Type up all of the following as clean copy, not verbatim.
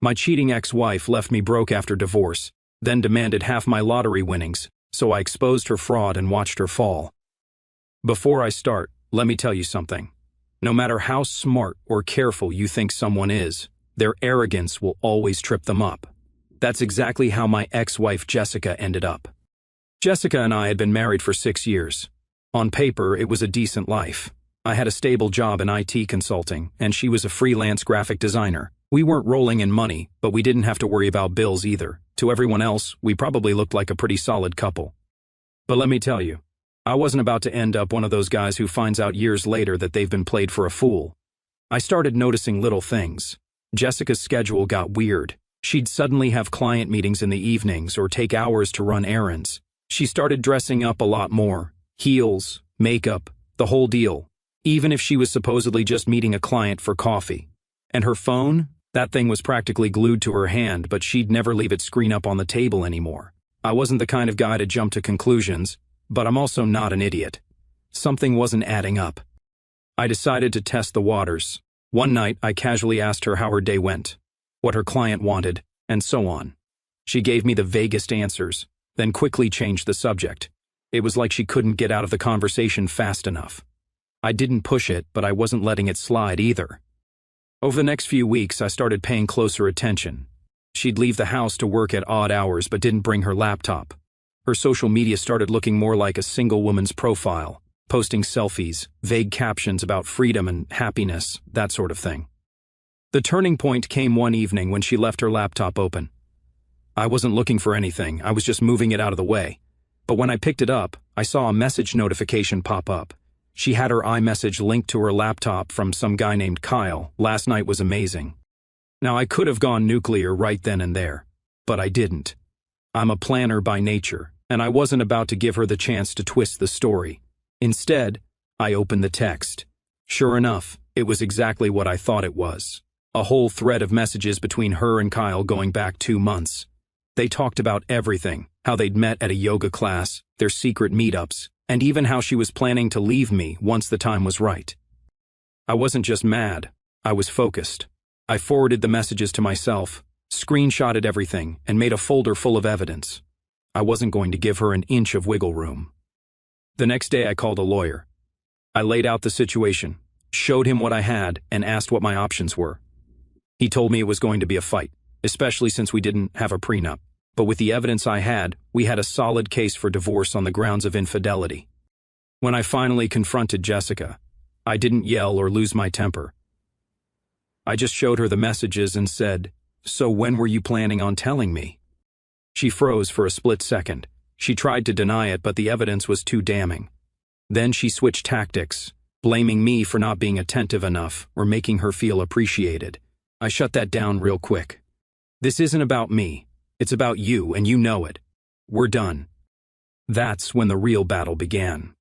My cheating ex-wife left me broke after divorce, then demanded half my lottery winnings, so I exposed her fraud and watched her fall. Before I start, let me tell you something. No matter how smart or careful you think someone is, their arrogance will always trip them up. That's exactly how my ex-wife Jessica ended up. Jessica and I had been married for 6 years. On paper, it was a decent life. I had a stable job in IT consulting, and she was a freelance graphic designer. We weren't rolling in money, but we didn't have to worry about bills either. To everyone else, we probably looked like a pretty solid couple. But let me tell you, I wasn't about to end up one of those guys who finds out years later that they've been played for a fool. I started noticing little things. Jessica's schedule got weird. She'd suddenly have client meetings in the evenings or take hours to run errands. She started dressing up a lot more. Heels, makeup, the whole deal. Even if she was supposedly just meeting a client for coffee. And her phone? That thing was practically glued to her hand, but she'd never leave its screen up on the table anymore. I wasn't the kind of guy to jump to conclusions, but I'm also not an idiot. Something wasn't adding up. I decided to test the waters. One night, I casually asked her how her day went, what her client wanted, and so on. She gave me the vaguest answers, then quickly changed the subject. It was like she couldn't get out of the conversation fast enough. I didn't push it, but I wasn't letting it slide either. Over the next few weeks, I started paying closer attention. She'd leave the house to work at odd hours but didn't bring her laptop. Her social media started looking more like a single woman's profile, posting selfies, vague captions about freedom and happiness, that sort of thing. The turning point came one evening when she left her laptop open. I wasn't looking for anything, I was just moving it out of the way. But when I picked it up, I saw a message notification pop up. She had her iMessage linked to her laptop from some guy named Kyle. Last night was amazing. Now, I could have gone nuclear right then and there, but I didn't. I'm a planner by nature, and I wasn't about to give her the chance to twist the story. Instead, I opened the text. Sure enough, it was exactly what I thought it was. A whole thread of messages between her and Kyle going back 2 months. They talked about everything, how they'd met at a yoga class, their secret meetups, and even how she was planning to leave me once the time was right. I wasn't just mad, I was focused. I forwarded the messages to myself, screenshotted everything, and made a folder full of evidence. I wasn't going to give her an inch of wiggle room. The next day I called a lawyer. I laid out the situation, showed him what I had, and asked what my options were. He told me it was going to be a fight, especially since we didn't have a prenup. But with the evidence I had, we had a solid case for divorce on the grounds of infidelity. When I finally confronted Jessica, I didn't yell or lose my temper. I just showed her the messages and said, "So when were you planning on telling me?" She froze for a split second. She tried to deny it, but the evidence was too damning. Then she switched tactics, blaming me for not being attentive enough or making her feel appreciated. I shut that down real quick. This isn't about me. It's about you, and you know it. We're done. That's when the real battle began.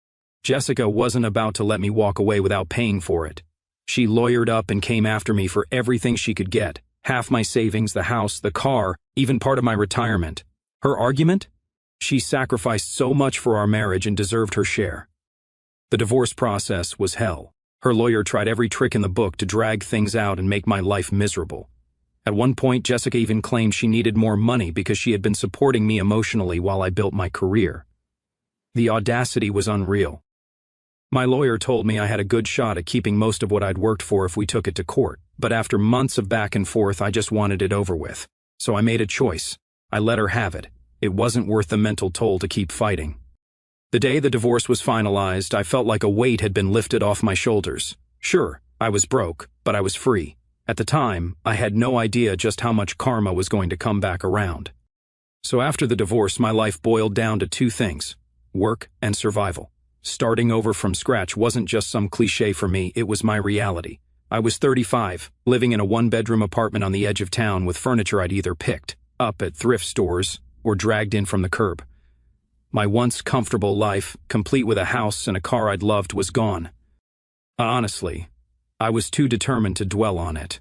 Jessica wasn't about to let me walk away without paying for it. She lawyered up and came after me for everything she could get. Half my savings, the house, the car, even part of my retirement. Her argument? She sacrificed so much for our marriage and deserved her share. The divorce process was hell. Her lawyer tried every trick in the book to drag things out and make my life miserable. At one point, Jessica even claimed she needed more money because she had been supporting me emotionally while I built my career. The audacity was unreal. My lawyer told me I had a good shot at keeping most of what I'd worked for if we took it to court, but after months of back and forth, I just wanted it over with. So I made a choice. I let her have it. It wasn't worth the mental toll to keep fighting. The day the divorce was finalized, I felt like a weight had been lifted off my shoulders. Sure, I was broke, but I was free. At the time, I had no idea just how much karma was going to come back around. So after the divorce, my life boiled down to 2 things: work and survival. Starting over from scratch wasn't just some cliche for me, it was my reality. I was 35, living in a 1-bedroom apartment on the edge of town with furniture I'd either picked up at thrift stores or dragged in from the curb. My once comfortable life, complete with a house and a car I'd loved, was gone. Honestly, I was too determined to dwell on it.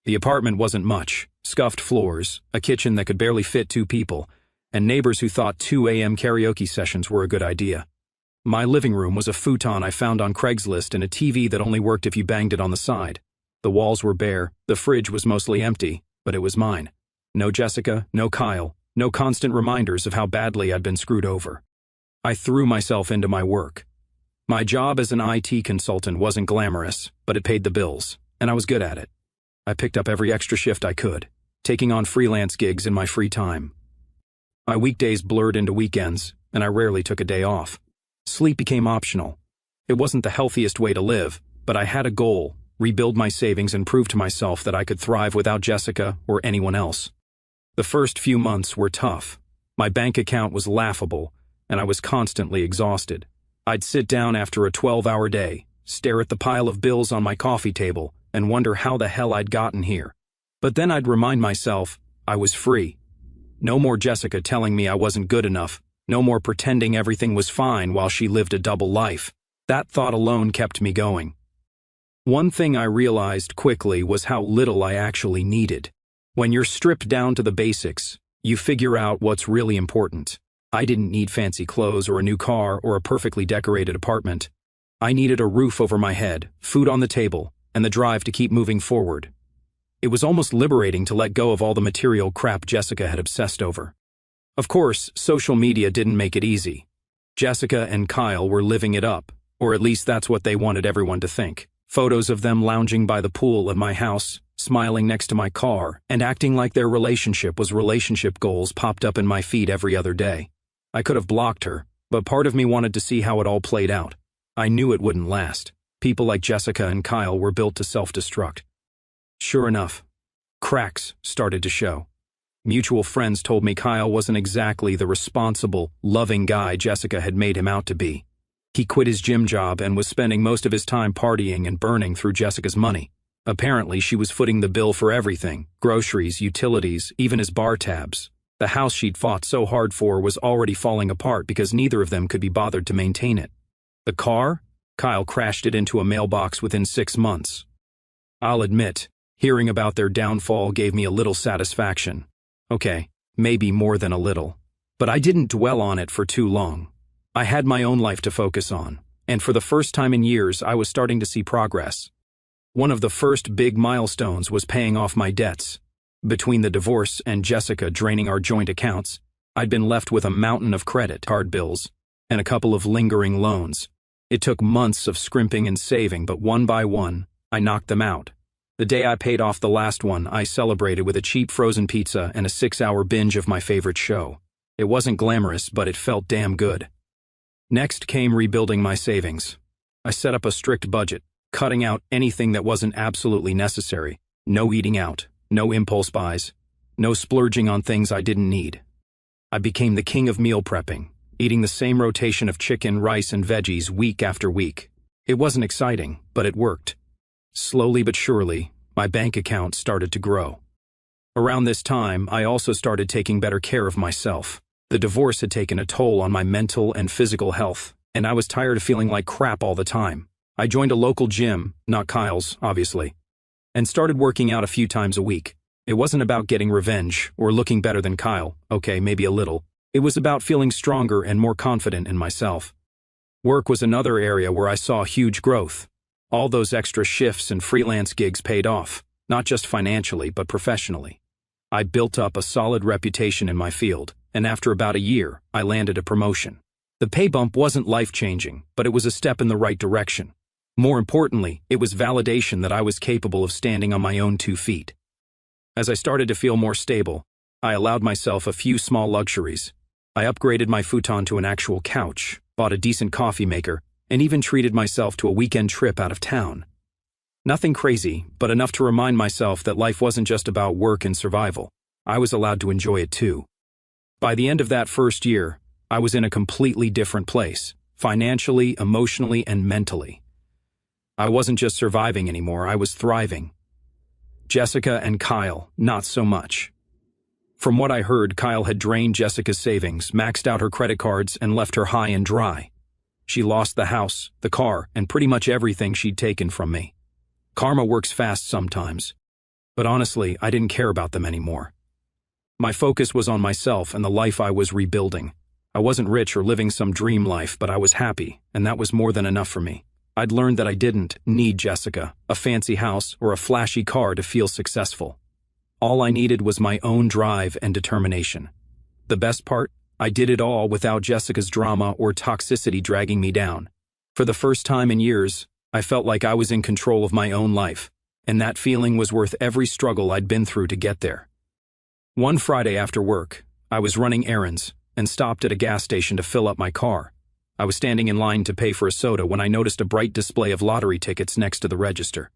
The apartment wasn't much: scuffed floors, a kitchen that could barely fit 2 people, and neighbors who thought 2 a.m. karaoke sessions were a good idea. My living room was a futon I found on Craigslist and a TV that only worked if you banged it on the side. The walls were bare, the fridge was mostly empty, but it was mine. No Jessica, no Kyle, no constant reminders of how badly I'd been screwed over. I threw myself into my work. My job as an IT consultant wasn't glamorous, but it paid the bills, and I was good at it. I picked up every extra shift I could, taking on freelance gigs in my free time. My weekdays blurred into weekends, and I rarely took a day off. Sleep became optional. It wasn't the healthiest way to live, but I had a goal: rebuild my savings and prove to myself that I could thrive without Jessica or anyone else. The first few months were tough. My bank account was laughable, and I was constantly exhausted. I'd sit down after a 12-hour day, stare at the pile of bills on my coffee table, and wonder how the hell I'd gotten here. But then I'd remind myself I was free. No more Jessica telling me I wasn't good enough. No more pretending everything was fine while she lived a double life. That thought alone kept me going. One thing I realized quickly was how little I actually needed. When you're stripped down to the basics, you figure out what's really important. I didn't need fancy clothes or a new car or a perfectly decorated apartment. I needed a roof over my head, food on the table, and the drive to keep moving forward. It was almost liberating to let go of all the material crap Jessica had obsessed over. Of course, social media didn't make it easy. Jessica and Kyle were living it up, or at least that's what they wanted everyone to think. Photos of them lounging by the pool at my house, smiling next to my car, and acting like their relationship was relationship goals popped up in my feed every other day. I could have blocked her, but part of me wanted to see how it all played out. I knew it wouldn't last. People like Jessica and Kyle were built to self-destruct. Sure enough, cracks started to show. Mutual friends told me Kyle wasn't exactly the responsible, loving guy Jessica had made him out to be. He quit his gym job and was spending most of his time partying and burning through Jessica's money. Apparently, she was footing the bill for everything: groceries, utilities, even his bar tabs. The house she'd fought so hard for was already falling apart because neither of them could be bothered to maintain it. The car? Kyle crashed it into a mailbox within 6 months. I'll admit, hearing about their downfall gave me a little satisfaction. Okay, maybe more than a little. But I didn't dwell on it for too long. I had my own life to focus on, and for the first time in years I was starting to see progress. One of the first big milestones was paying off my debts. Between the divorce and Jessica draining our joint accounts, I'd been left with a mountain of credit card bills and a couple of lingering loans. It took months of scrimping and saving, but one by one, I knocked them out. The day I paid off the last one, I celebrated with a cheap frozen pizza and a 6-hour binge of my favorite show. It wasn't glamorous, but it felt damn good. Next came rebuilding my savings. I set up a strict budget, cutting out anything that wasn't absolutely necessary. No eating out, no impulse buys, no splurging on things I didn't need. I became the king of meal prepping, eating the same rotation of chicken, rice, and veggies week after week. It wasn't exciting, but it worked. Slowly but surely, my bank account started to grow. Around this time, I also started taking better care of myself. The divorce had taken a toll on my mental and physical health, and I was tired of feeling like crap all the time. I joined a local gym, not Kyle's, obviously, and started working out a few times a week. It wasn't about getting revenge or looking better than Kyle, okay, maybe a little. It was about feeling stronger and more confident in myself. Work was another area where I saw huge growth. All those extra shifts and freelance gigs paid off, not just financially, but professionally. I built up a solid reputation in my field, and after about a year, I landed a promotion. The pay bump wasn't life-changing, but it was a step in the right direction. More importantly, it was validation that I was capable of standing on my own 2 feet. As I started to feel more stable, I allowed myself a few small luxuries. I upgraded my futon to an actual couch, bought a decent coffee maker, and even treated myself to a weekend trip out of town. Nothing crazy, but enough to remind myself that life wasn't just about work and survival. I was allowed to enjoy it too. By the end of that first year, I was in a completely different place, financially, emotionally, and mentally. I wasn't just surviving anymore, I was thriving. Jessica and Kyle, not so much. From what I heard, Kyle had drained Jessica's savings, maxed out her credit cards, and left her high and dry. She lost the house, the car, and pretty much everything she'd taken from me. Karma works fast sometimes. But honestly, I didn't care about them anymore. My focus was on myself and the life I was rebuilding. I wasn't rich or living some dream life, but I was happy, and that was more than enough for me. I'd learned that I didn't need Jessica, a fancy house, or a flashy car to feel successful. All I needed was my own drive and determination. The best part? I did it all without Jessica's drama or toxicity dragging me down. For the first time in years, I felt like I was in control of my own life, and that feeling was worth every struggle I'd been through to get there. One Friday after work, I was running errands and stopped at a gas station to fill up my car. I was standing in line to pay for a soda when I noticed a bright display of lottery tickets next to the register.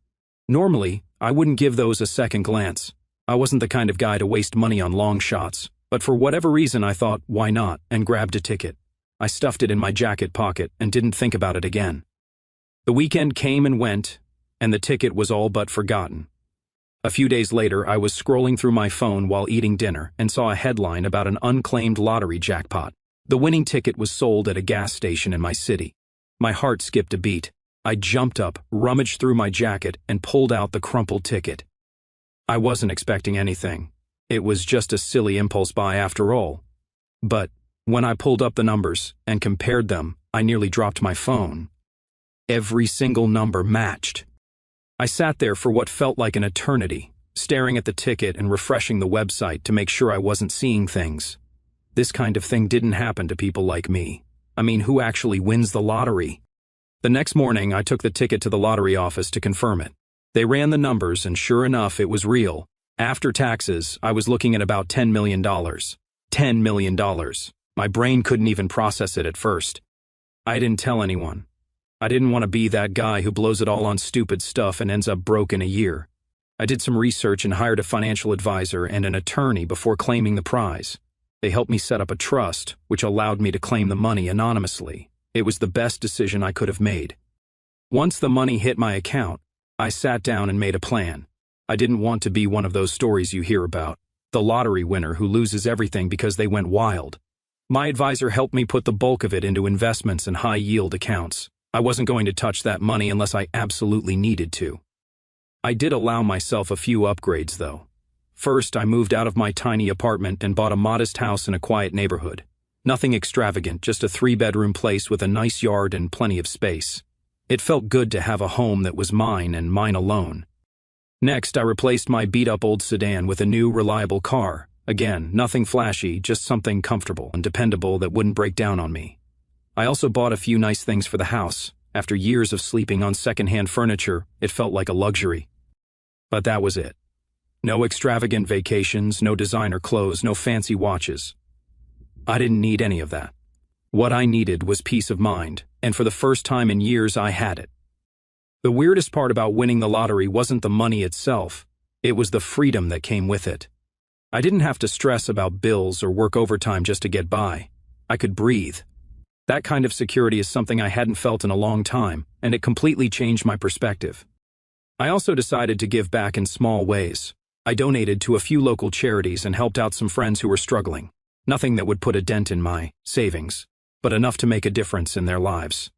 Normally, I wouldn't give those a second glance. I wasn't the kind of guy to waste money on long shots, but for whatever reason I thought, why not, and grabbed a ticket. I stuffed it in my jacket pocket and didn't think about it again. The weekend came and went, and the ticket was all but forgotten. A few days later, I was scrolling through my phone while eating dinner and saw a headline about an unclaimed lottery jackpot. The winning ticket was sold at a gas station in my city. My heart skipped a beat. I jumped up, rummaged through my jacket, and pulled out the crumpled ticket. I wasn't expecting anything. It was just a silly impulse buy after all. But when I pulled up the numbers and compared them, I nearly dropped my phone. Every single number matched. I sat there for what felt like an eternity, staring at the ticket and refreshing the website to make sure I wasn't seeing things. This kind of thing didn't happen to people like me. I mean, who actually wins the lottery? The next morning, I took the ticket to the lottery office to confirm it. They ran the numbers, and sure enough, it was real. After taxes, I was looking at about $10 million. $10 million. My brain couldn't even process it at first. I didn't tell anyone. I didn't want to be that guy who blows it all on stupid stuff and ends up broke in a year. I did some research and hired a financial advisor and an attorney before claiming the prize. They helped me set up a trust, which allowed me to claim the money anonymously. It was the best decision I could have made. Once the money hit my account, I sat down and made a plan. I didn't want to be one of those stories you hear about, the lottery winner who loses everything because they went wild. My advisor helped me put the bulk of it into investments and high-yield accounts. I wasn't going to touch that money unless I absolutely needed to. I did allow myself a few upgrades, though. First, I moved out of my tiny apartment and bought a modest house in a quiet neighborhood. Nothing extravagant, just a 3-bedroom place with a nice yard and plenty of space. It felt good to have a home that was mine and mine alone. Next, I replaced my beat-up old sedan with a new, reliable car. Again, nothing flashy, just something comfortable and dependable that wouldn't break down on me. I also bought a few nice things for the house. After years of sleeping on secondhand furniture, it felt like a luxury. But that was it. No extravagant vacations, no designer clothes, no fancy watches. I didn't need any of that. What I needed was peace of mind, and for the first time in years I had it. The weirdest part about winning the lottery wasn't the money itself, it was the freedom that came with it. I didn't have to stress about bills or work overtime just to get by. I could breathe. That kind of security is something I hadn't felt in a long time, and it completely changed my perspective. I also decided to give back in small ways. I donated to a few local charities and helped out some friends who were struggling. Nothing that would put a dent in my savings, but enough to make a difference in their lives.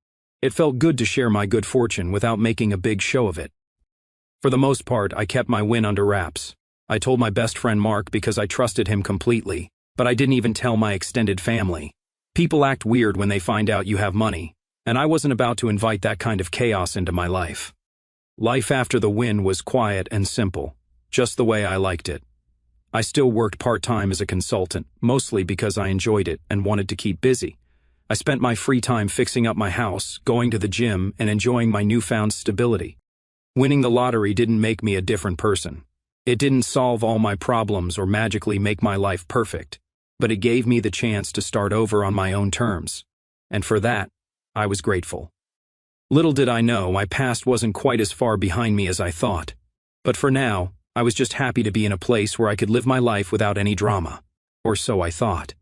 It felt good to share my good fortune without making a big show of it. For the most part, I kept my win under wraps. I told my best friend Mark because I trusted him completely, but I didn't even tell my extended family. People act weird when they find out you have money, and I wasn't about to invite that kind of chaos into my life. Life after the win was quiet and simple, just the way I liked it. I still worked part-time as a consultant, mostly because I enjoyed it and wanted to keep busy. I spent my free time fixing up my house, going to the gym, and enjoying my newfound stability. Winning the lottery didn't make me a different person. It didn't solve all my problems or magically make my life perfect, but it gave me the chance to start over on my own terms. And for that, I was grateful. Little did I know, my past wasn't quite as far behind me as I thought. But for now, I was just happy to be in a place where I could live my life without any drama. Or so I thought.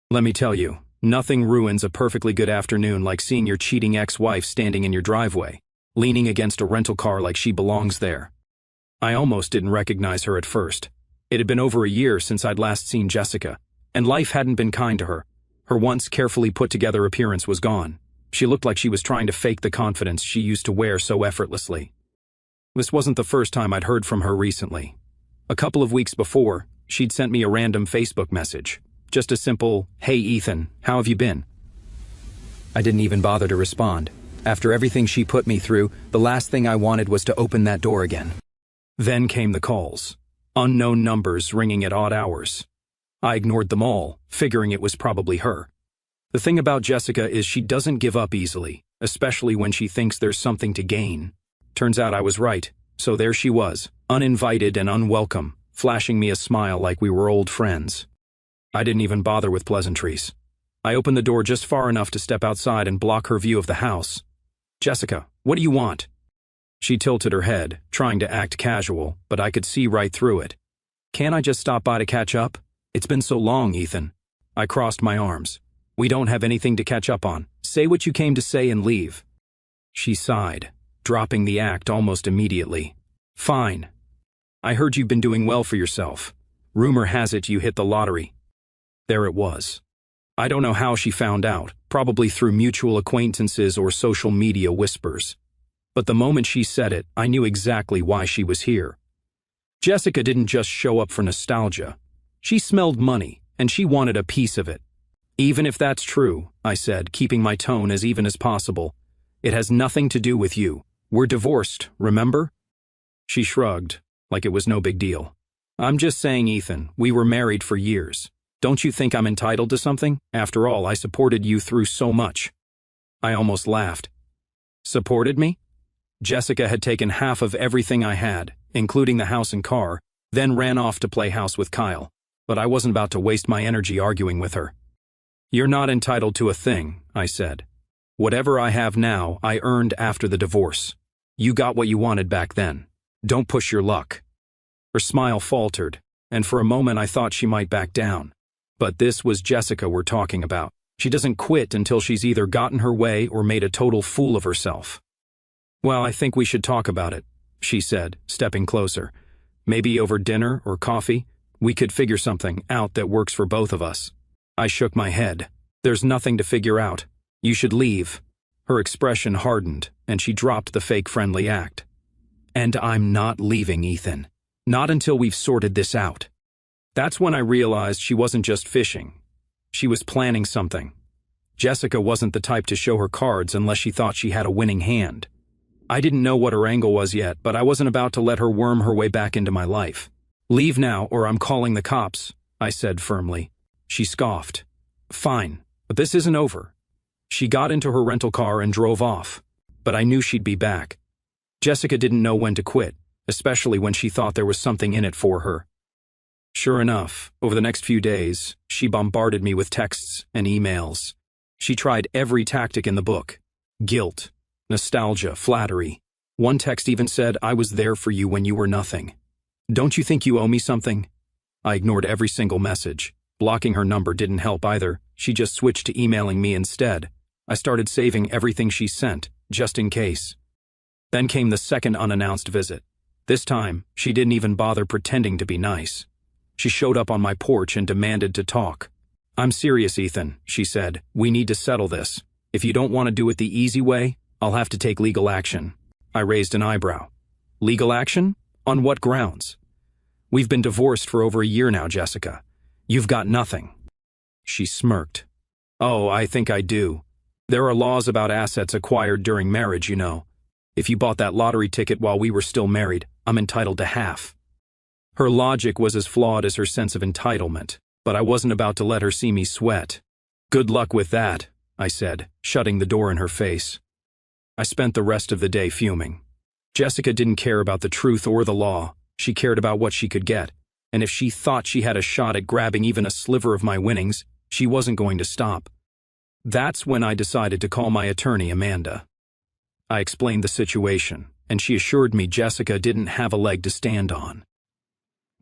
Let me tell you, nothing ruins a perfectly good afternoon like seeing your cheating ex-wife standing in your driveway, leaning against a rental car like she belongs there. I almost didn't recognize her at first. It had been over a year since I'd last seen Jessica, and life hadn't been kind to her. Her once carefully put-together appearance was gone. She looked like she was trying to fake the confidence she used to wear so effortlessly. This wasn't the first time I'd heard from her recently. A couple of weeks before, she'd sent me a random Facebook message. Just a simple, "Hey Ethan, how have you been?" I didn't even bother to respond. After everything she put me through, the last thing I wanted was to open that door again. Then came the calls. Unknown numbers ringing at odd hours. I ignored them all, figuring it was probably her. The thing about Jessica is she doesn't give up easily, especially when she thinks there's something to gain. Turns out I was right, so there she was, uninvited and unwelcome, flashing me a smile like we were old friends. I didn't even bother with pleasantries. I opened the door just far enough to step outside and block her view of the house. "Jessica, what do you want?" She tilted her head, trying to act casual, but I could see right through it. "Can't I just stop by to catch up? It's been so long, Ethan." I crossed my arms. "We don't have anything to catch up on. Say what you came to say and leave." She sighed, dropping the act almost immediately. "Fine. I heard you've been doing well for yourself. Rumor has it you hit the lottery." There it was. I don't know how she found out, probably through mutual acquaintances or social media whispers. But the moment she said it, I knew exactly why she was here. Jessica didn't just show up for nostalgia. She smelled money, and she wanted a piece of it. "Even if that's true," I said, keeping my tone as even as possible, "it has nothing to do with you. We're divorced, remember?" She shrugged, like it was no big deal. "I'm just saying, Ethan, we were married for years. Don't you think I'm entitled to something? After all, I supported you through so much." I almost laughed. Supported me? Jessica had taken half of everything I had, including the house and car, then ran off to play house with Kyle. But I wasn't about to waste my energy arguing with her. "You're not entitled to a thing," I said. "Whatever I have now, I earned after the divorce. You got what you wanted back then. Don't push your luck." Her smile faltered, and for a moment I thought she might back down. But this was Jessica we're talking about. She doesn't quit until she's either gotten her way or made a total fool of herself. "Well, I think we should talk about it," she said, stepping closer. "Maybe over dinner or coffee? We could figure something out that works for both of us." I shook my head. "There's nothing to figure out. You should leave." Her expression hardened, and she dropped the fake friendly act. "And I'm not leaving, Ethan. Not until we've sorted this out." That's when I realized she wasn't just fishing. She was planning something. Jessica wasn't the type to show her cards unless she thought she had a winning hand. I didn't know what her angle was yet, but I wasn't about to let her worm her way back into my life. "Leave now, or I'm calling the cops," I said firmly. She scoffed. "Fine, but this isn't over." She got into her rental car and drove off, but I knew she'd be back. Jessica didn't know when to quit, especially when she thought there was something in it for her. Sure enough, over the next few days, she bombarded me with texts and emails. She tried every tactic in the book. Guilt, nostalgia, flattery. One text even said, "I was there for you when you were nothing. Don't you think you owe me something?" I ignored every single message. Blocking her number didn't help either. She just switched to emailing me instead. I started saving everything she sent, just in case. Then came the second unannounced visit. This time, she didn't even bother pretending to be nice. She showed up on my porch and demanded to talk. "I'm serious, Ethan," she said. "We need to settle this. If you don't want to do it the easy way, I'll have to take legal action." I raised an eyebrow. "Legal action? On what grounds?" "We've been divorced for over a year now, Jessica. You've got nothing." She smirked. "Oh, I think I do. There are laws about assets acquired during marriage, you know. If you bought that lottery ticket while we were still married, I'm entitled to half." Her logic was as flawed as her sense of entitlement, but I wasn't about to let her see me sweat. "Good luck with that," I said, shutting the door in her face. I spent the rest of the day fuming. Jessica didn't care about the truth or the law. She cared about what she could get, and if she thought she had a shot at grabbing even a sliver of my winnings, she wasn't going to stop. That's when I decided to call my attorney, Amanda. I explained the situation, and she assured me Jessica didn't have a leg to stand on.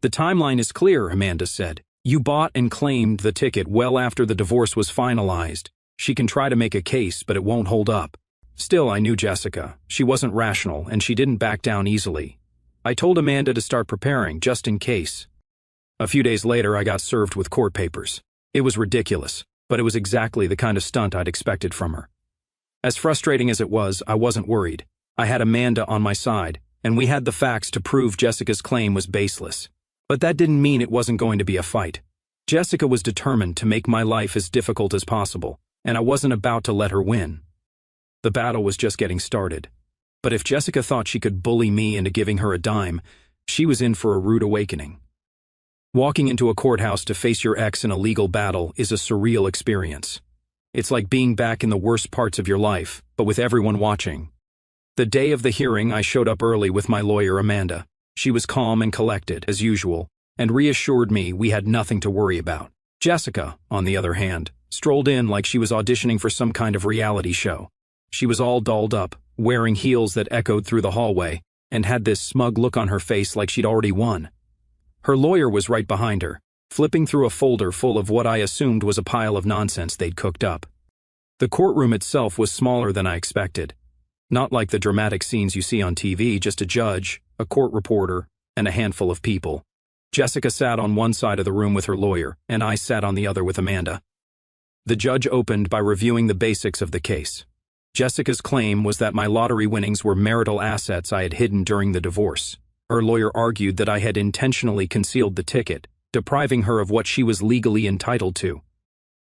"The timeline is clear," Amanda said. "You bought and claimed the ticket well after the divorce was finalized. She can try to make a case, but it won't hold up." Still, I knew Jessica. She wasn't rational, and she didn't back down easily. I told Amanda to start preparing, just in case. A few days later, I got served with court papers. It was ridiculous, but it was exactly the kind of stunt I'd expected from her. As frustrating as it was, I wasn't worried. I had Amanda on my side, and we had the facts to prove Jessica's claim was baseless. But that didn't mean it wasn't going to be a fight. Jessica was determined to make my life as difficult as possible, and I wasn't about to let her win. The battle was just getting started. But if Jessica thought she could bully me into giving her a dime, She was in for a rude awakening. Walking into a courthouse to face your ex in a legal battle is a surreal experience. It's like being back in the worst parts of your life, but with everyone watching. The day of the hearing, I showed up early with my lawyer, Amanda. She was calm and collected, as usual, and reassured me we had nothing to worry about. Jessica, on the other hand, strolled in like she was auditioning for some kind of reality show. She was all dolled up, wearing heels that echoed through the hallway, and had this smug look on her face like she'd already won. Her lawyer was right behind her, flipping through a folder full of what I assumed was a pile of nonsense they'd cooked up. The courtroom itself was smaller than I expected. Not like the dramatic scenes you see on TV, just a judge, a court reporter, and a handful of people. Jessica sat on one side of the room with her lawyer, and I sat on the other with Amanda. The judge opened by reviewing the basics of the case. Jessica's claim was that my lottery winnings were marital assets I had hidden during the divorce. Her lawyer argued that I had intentionally concealed the ticket, depriving her of what she was legally entitled to.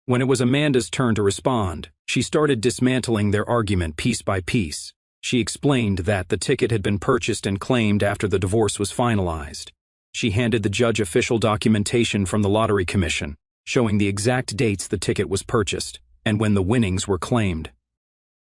When it was Amanda's turn to respond, she started dismantling their argument piece by piece. She explained that the ticket had been purchased and claimed after the divorce was finalized. She handed the judge official documentation from the Lottery Commission, showing the exact dates the ticket was purchased and when the winnings were claimed.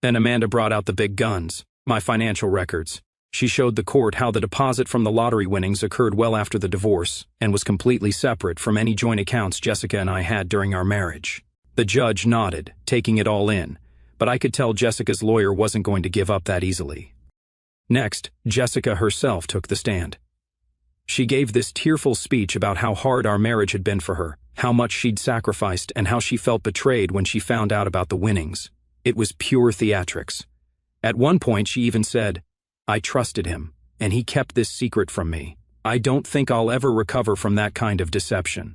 Then Amanda brought out the big guns, my financial records. She showed the court how the deposit from the lottery winnings occurred well after the divorce and was completely separate from any joint accounts Jessica and I had during our marriage. The judge nodded, taking it all in, but I could tell Jessica's lawyer wasn't going to give up that easily. Next, Jessica herself took the stand. She gave this tearful speech about how hard our marriage had been for her, how much she'd sacrificed, and how she felt betrayed when she found out about the winnings. It was pure theatrics. At one point, she even said, "I trusted him, and he kept this secret from me. I don't think I'll ever recover from that kind of deception."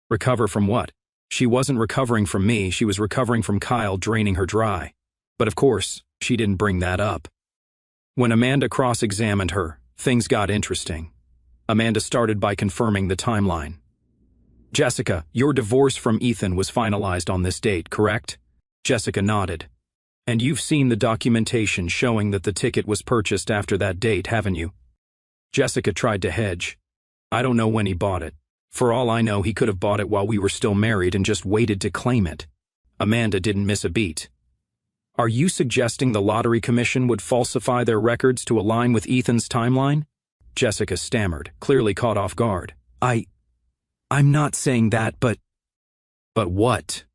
Recover from what? She wasn't recovering from me, she was recovering from Kyle draining her dry. But of course, she didn't bring that up. When Amanda cross-examined her, things got interesting. Amanda started by confirming the timeline. "Jessica, your divorce from Ethan was finalized on this date, correct?" Jessica nodded. "And you've seen the documentation showing that the ticket was purchased after that date, haven't you?" Jessica tried to hedge. "I don't know when he bought it. For all I know, he could have bought it while we were still married and just waited to claim it." Amanda didn't miss a beat. "Are you suggesting the Lottery Commission would falsify their records to align with Ethan's timeline?" Jessica stammered, clearly caught off guard. I'm not saying that, but..." "But what?"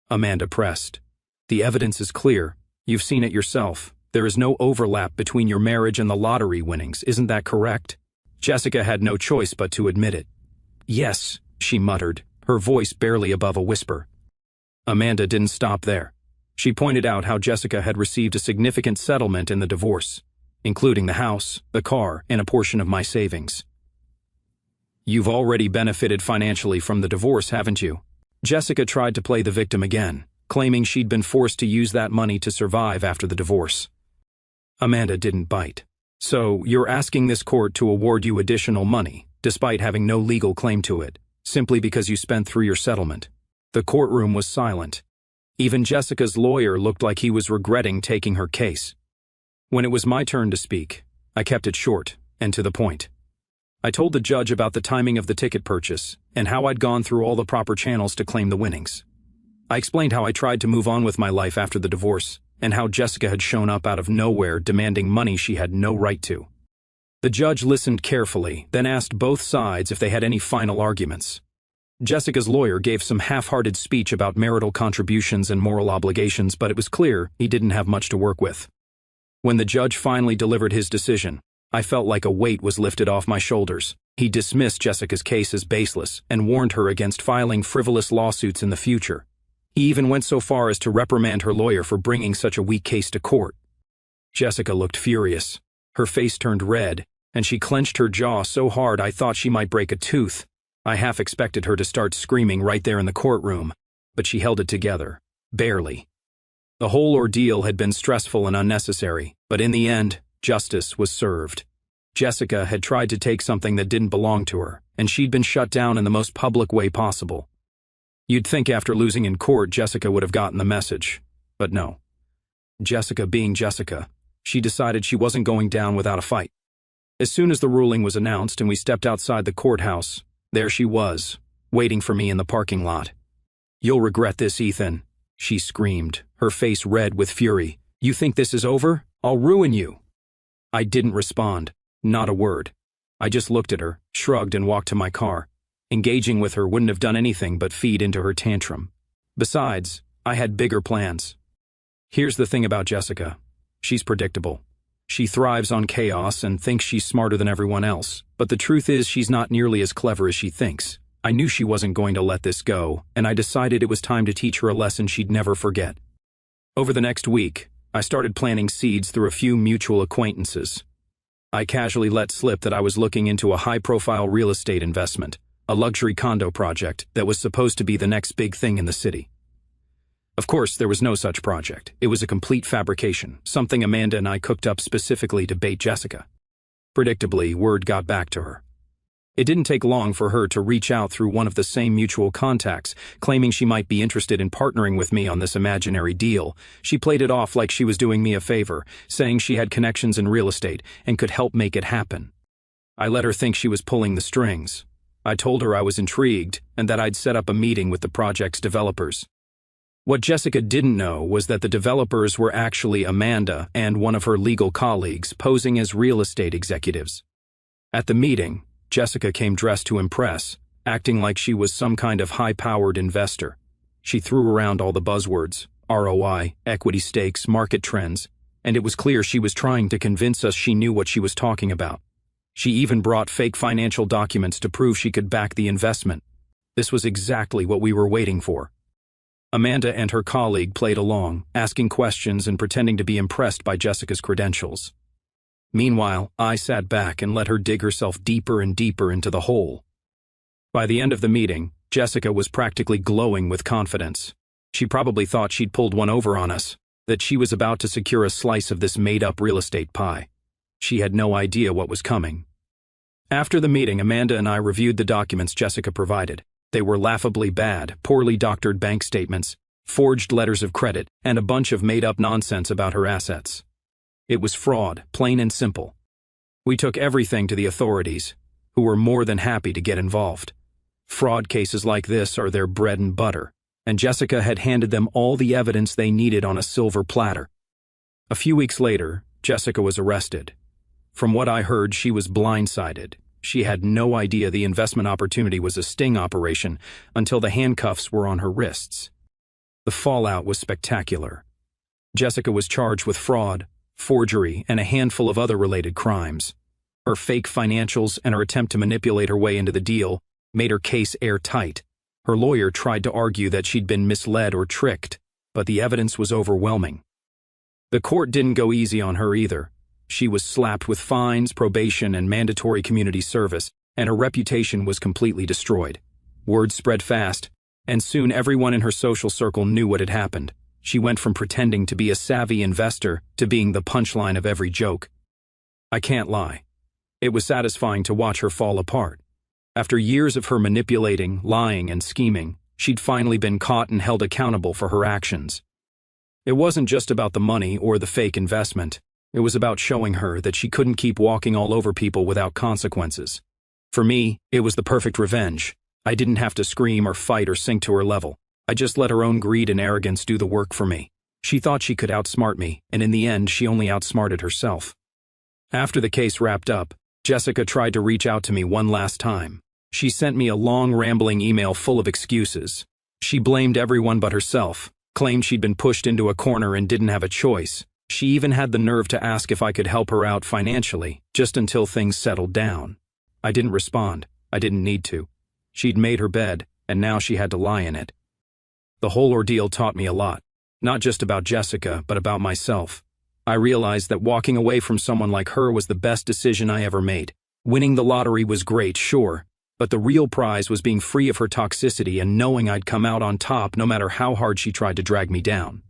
Amanda pressed. "The evidence is clear. You've seen it yourself. There is no overlap between your marriage and the lottery winnings, isn't that correct?" Jessica had no choice but to admit it. "Yes," she muttered, her voice barely above a whisper. Amanda didn't stop there. She pointed out how Jessica had received a significant settlement in the divorce, including the house, the car, and a portion of my savings. "You've already benefited financially from the divorce, haven't you?" Jessica tried to play the victim again, claiming she'd been forced to use that money to survive after the divorce. Amanda didn't bite. "So, you're asking this court to award you additional money, despite having no legal claim to it, simply because you spent through your settlement?" The courtroom was silent. Even Jessica's lawyer looked like he was regretting taking her case. When it was my turn to speak, I kept it short and to the point. I told the judge about the timing of the ticket purchase and how I'd gone through all the proper channels to claim the winnings. I explained how I tried to move on with my life after the divorce and how Jessica had shown up out of nowhere demanding money she had no right to. The judge listened carefully, then asked both sides if they had any final arguments. Jessica's lawyer gave some half-hearted speech about marital contributions and moral obligations, but it was clear he didn't have much to work with. When the judge finally delivered his decision, I felt like a weight was lifted off my shoulders. He dismissed Jessica's case as baseless and warned her against filing frivolous lawsuits in the future. He even went so far as to reprimand her lawyer for bringing such a weak case to court. Jessica looked furious. Her face turned red, and she clenched her jaw so hard I thought she might break a tooth. I half expected her to start screaming right there in the courtroom, but she held it together, barely. The whole ordeal had been stressful and unnecessary, but in the end, justice was served. Jessica had tried to take something that didn't belong to her, and she'd been shut down in the most public way possible. You'd think after losing in court, Jessica would have gotten the message, but no. Jessica being Jessica, she decided she wasn't going down without a fight. As soon as the ruling was announced and we stepped outside the courthouse, there she was, waiting for me in the parking lot. "You'll regret this, Ethan," she screamed, her face red with fury. "You think this is over? I'll ruin you." I didn't respond, not a word. I just looked at her, shrugged, and walked to my car. Engaging with her wouldn't have done anything but feed into her tantrum. Besides, I had bigger plans. Here's the thing about Jessica. She's predictable. She thrives on chaos and thinks she's smarter than everyone else, but the truth is she's not nearly as clever as she thinks. I knew she wasn't going to let this go, and I decided it was time to teach her a lesson she'd never forget. Over the next week, I started planting seeds through a few mutual acquaintances. I casually let slip that I was looking into a high-profile real estate investment, a luxury condo project that was supposed to be the next big thing in the city. Of course, there was no such project. It was a complete fabrication, something Amanda and I cooked up specifically to bait Jessica. Predictably, word got back to her. It didn't take long for her to reach out through one of the same mutual contacts, claiming she might be interested in partnering with me on this imaginary deal. She played it off like she was doing me a favor, saying she had connections in real estate and could help make it happen. I let her think she was pulling the strings. I told her I was intrigued and that I'd set up a meeting with the project's developers. What Jessica didn't know was that the developers were actually Amanda and one of her legal colleagues posing as real estate executives. At the meeting, Jessica came dressed to impress, acting like she was some kind of high-powered investor. She threw around all the buzzwords, ROI, equity stakes, market trends, and it was clear she was trying to convince us she knew what she was talking about. She even brought fake financial documents to prove she could back the investment. This was exactly what we were waiting for. Amanda and her colleague played along, asking questions and pretending to be impressed by Jessica's credentials. Meanwhile, I sat back and let her dig herself deeper and deeper into the hole. By the end of the meeting, Jessica was practically glowing with confidence. She probably thought she'd pulled one over on us, that she was about to secure a slice of this made-up real estate pie. She had no idea what was coming. After the meeting, Amanda and I reviewed the documents Jessica provided. They were laughably bad, poorly doctored bank statements, forged letters of credit, and a bunch of made-up nonsense about her assets. It was fraud, plain and simple. We took everything to the authorities, who were more than happy to get involved. Fraud cases like this are their bread and butter, and Jessica had handed them all the evidence they needed on a silver platter. A few weeks later, Jessica was arrested. From what I heard, she was blindsided. She had no idea the investment opportunity was a sting operation until the handcuffs were on her wrists. The fallout was spectacular. Jessica was charged with fraud, forgery, and a handful of other related crimes. Her fake financials and her attempt to manipulate her way into the deal made her case airtight. Her lawyer tried to argue that she'd been misled or tricked, but the evidence was overwhelming. The court didn't go easy on her either. She was slapped with fines, probation, and mandatory community service, and her reputation was completely destroyed. Word spread fast, and soon everyone in her social circle knew what had happened. She went from pretending to be a savvy investor to being the punchline of every joke. I can't lie. It was satisfying to watch her fall apart. After years of her manipulating, lying, and scheming, she'd finally been caught and held accountable for her actions. It wasn't just about the money or the fake investment. It was about showing her that she couldn't keep walking all over people without consequences. For me, it was the perfect revenge. I didn't have to scream or fight or sink to her level. I just let her own greed and arrogance do the work for me. She thought she could outsmart me, and in the end, she only outsmarted herself. After the case wrapped up, Jessica tried to reach out to me one last time. She sent me a long, rambling email full of excuses. She blamed everyone but herself, claimed she'd been pushed into a corner and didn't have a choice. She even had the nerve to ask if I could help her out financially, just until things settled down. I didn't respond. I didn't need to. She'd made her bed, and now she had to lie in it. The whole ordeal taught me a lot, not just about Jessica, but about myself. I realized that walking away from someone like her was the best decision I ever made. Winning the lottery was great, sure, but the real prize was being free of her toxicity and knowing I'd come out on top no matter how hard she tried to drag me down.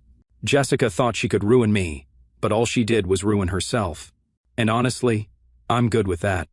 Jessica thought she could ruin me, but all she did was ruin herself. And honestly, I'm good with that.